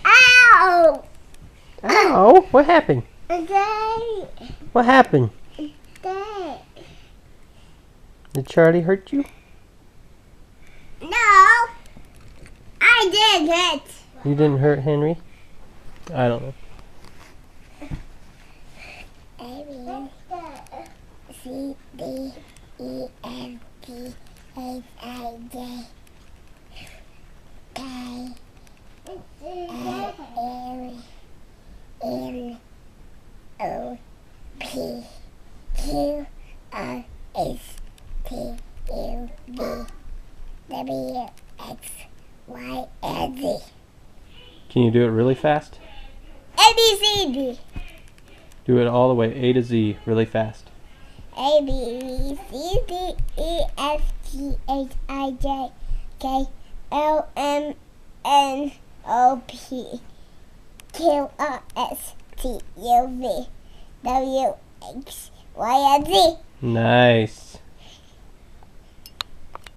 Ow! Ow! What happened? Okay. What happened? Okay. Did Charlie hurt you? No, I didn't. You didn't hurt Henry? I don't know. A, B, C, D, E, F, G, H, I, J, K, L, M, N, O, P, Q, R, S, T, U, V, W, X, Y, and Z. Can you do it really fast? A, B, C, D. Do it all the way, A to Z, really fast. A, B, C, D, E, F, G, H, I, J, K, L, M, N, O, P, Q, R, S, T, U, V, W, X, Y, and Z. Nice.